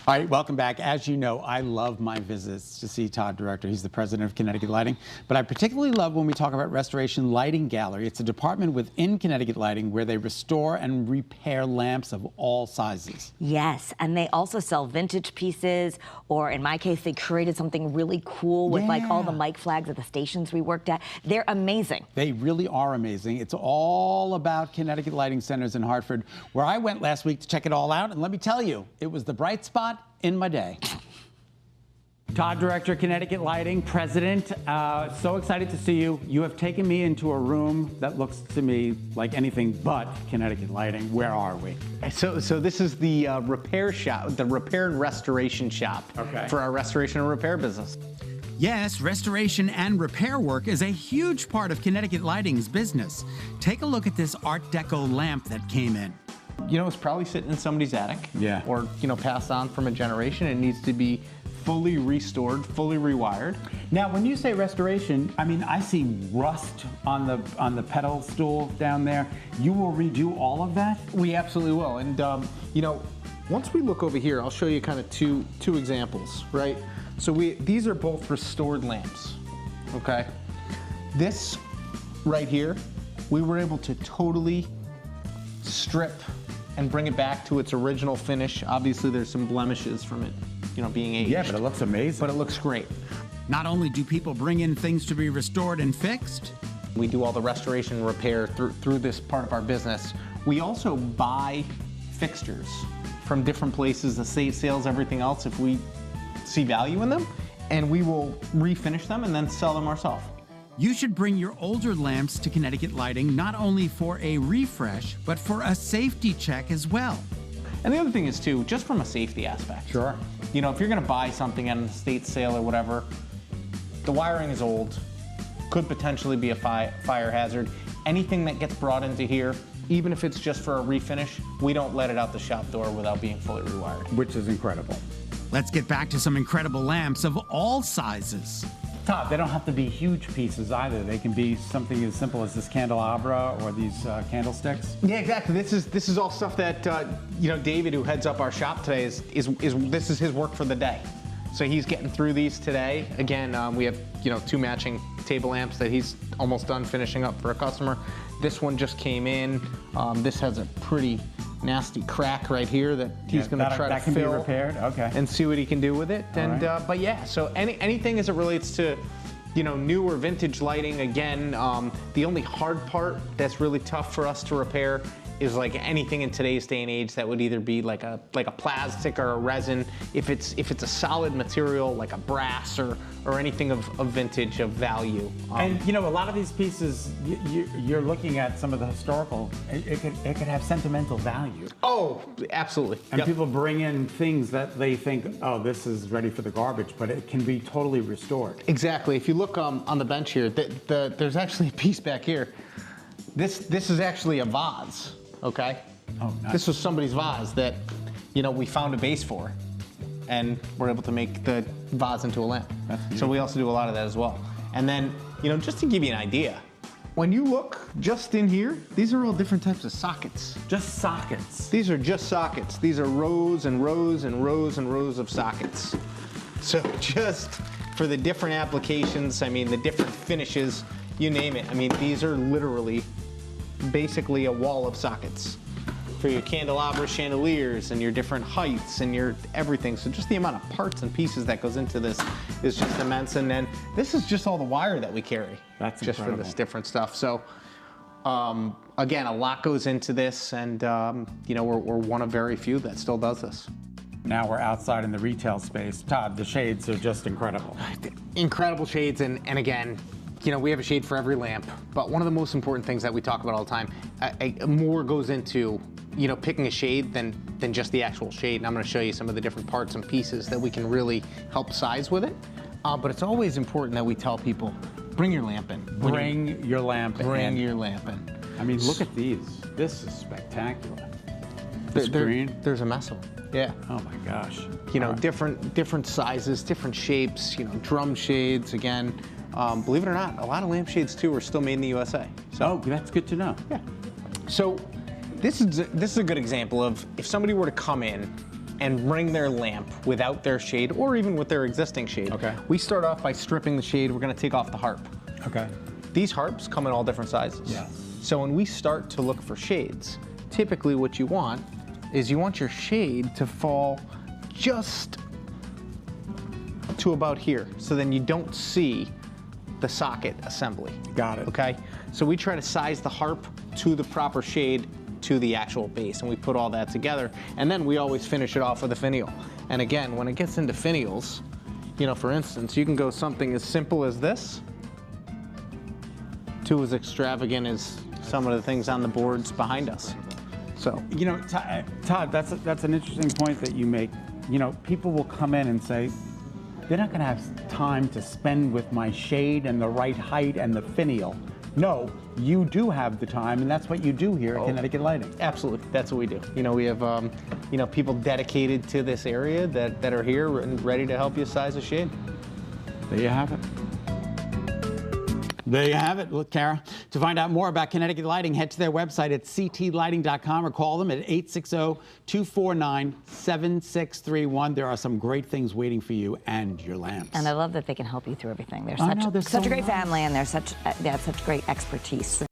All right, welcome back. As you know, I love my visits to see Todd, director. He's the president of Connecticut Lighting. But I particularly love when we talk about Restoration Lighting Gallery. It's a department within Connecticut Lighting where they restore and repair lamps of all sizes. Yes, and they also sell vintage pieces, or in my case, they created something really cool with like all the mic flags at the stations we worked at. They're amazing. They really are amazing. It's all about Connecticut Lighting Centers in Hartford, where I went last week to check it all out. And let me tell you, it was the bright spot in my day. Todd, director, Connecticut Lighting, president. So excited to see you. You have taken me into a room that looks to me like anything but Connecticut Lighting. Where are we? So this is the repair shop, the repair and restoration shop for our restoration and repair business. Yes, restoration and repair work is a huge part of Connecticut Lighting's business. Take a look at this Art Deco lamp that came in. You know, it's probably sitting in somebody's attic. Yeah. Or, you know, passed on from a generation. It needs to be fully restored, fully rewired. Now, when you say restoration, I mean, I see rust on the pedal stool down there. You will redo all of that? We absolutely will. And, you know, once we look over here, I'll show you kind of two examples, right? So these are both restored lamps, okay? This right here, we were able to totally strip and bring it back to its original finish. Obviously, there's some blemishes from it, you know, being aged. Yeah, but it looks amazing. But it looks great. Not only do people bring in things to be restored and fixed, we do all the restoration and repair through this part of our business. We also buy fixtures from different places, estate sales, everything else, if we see value in them, and we will refinish them and then sell them ourselves. you should bring your older lamps to Connecticut Lighting not only for a refresh, but for a safety check as well. And the other thing is too, just from a safety aspect. Sure. You know, if you're gonna buy something at an estate sale or whatever, the wiring is old, could potentially be a fire hazard. Anything that gets brought into here, even if it's just for a refinish, we don't let it out the shop door without being fully rewired. Which is incredible. Let's get back to some incredible lamps of all sizes. Todd, they don't have to be huge pieces either. They can be something as simple as this candelabra or these candlesticks. Yeah, exactly. This is all stuff that you know, David, who heads up our shop today, this is his work for the day. So he's getting through these today. Again, we have, you know, 2 matching table lamps that he's almost done finishing up for a customer. This one just came in. This has a pretty nasty crack right here that he's going to try to fill. That can be repaired. Okay. And see what he can do with it. And right. But yeah, so anything as it relates to, you know, new or vintage lighting. Again, the only hard part that's really tough for us to repair is like anything in today's day and age that would either be like a plastic or a resin. If it's a solid material like a brass or anything of vintage, of value. And you know, a lot of these pieces, you're looking at some of the historical, it could have sentimental value. Oh, absolutely. And people bring in things that they think, oh, this is ready for the garbage, but it can be totally restored. Exactly. If you look on the bench here, there's actually a piece back here. This is actually a vase. Okay. Oh, nice. This was somebody's vase that, you know, we found a base for, and we're able to make the vase into a lamp. So we also do a lot of that as well. And then, you know, just to give you an idea, when you look just in here, these are all different types of sockets. Just sockets. These are just sockets. These are rows and rows and rows and rows of sockets. So just for the different applications, I mean, the different finishes, you name it. I mean, these are literally basically a wall of sockets for your candelabra chandeliers and your different heights and your everything. So just the amount of parts and pieces that goes into this is just immense. And then this is just all the wire that we carry. That's just incredible. For this different stuff. So again, a lot goes into this, and you know, we're one of very few that still does this. Now we're outside in the retail space. Todd, the shades are just incredible. Incredible shades, and again, you know, we have a shade for every lamp, but one of the most important things that we talk about all the time, more goes into, you know, picking a shade than just the actual shade. And I'm going to show you some of the different parts and pieces that we can really help size with it. But it's always important that we tell people, bring your lamp in. Bring your lamp in. Bring your lamp in. I mean, look at these. This is spectacular. There's a mess of them. Yeah. Oh my gosh. You know, different sizes, different shapes. You know, drum shades again. Believe it or not, a lot of lampshades too are still made in the USA. So oh, that's good to know. Yeah. So this is a good example of if somebody were to come in and bring their lamp without their shade or even with their existing shade, Okay. we start off by stripping the shade. We're going to take off the harp. Okay. These harps come in all different sizes. Yeah. So when we start to look for shades, typically what you want is you want your shade to fall just to about here, so then you don't see the socket assembly. Got it. Okay? So we try to size the harp to the proper shade to the actual base, and we put all that together, and then we always finish it off with a finial. And again, when it gets into finials, you know, for instance, you can go something as simple as this to as extravagant as some of the things on the boards behind us. So, You know, Todd, that's an interesting point that you make. You know, people will come in and say, they're not going to have time to spend with my shade and the right height and the finial. No, you do have the time, and that's what you do here at Connecticut Lighting. absolutely, that's what we do. You know, we have, you know, people dedicated to this area that are here and ready to help you size a shade. There you have it. There you have it. Look, Kara, to find out more about Connecticut Lighting, head to their website at ctlighting.com or call them at 860-249-7631. There are some great things waiting for you and your lamps. And I love that they can help you through everything. They're I know, they're such so a great nice. family, and they have such great expertise.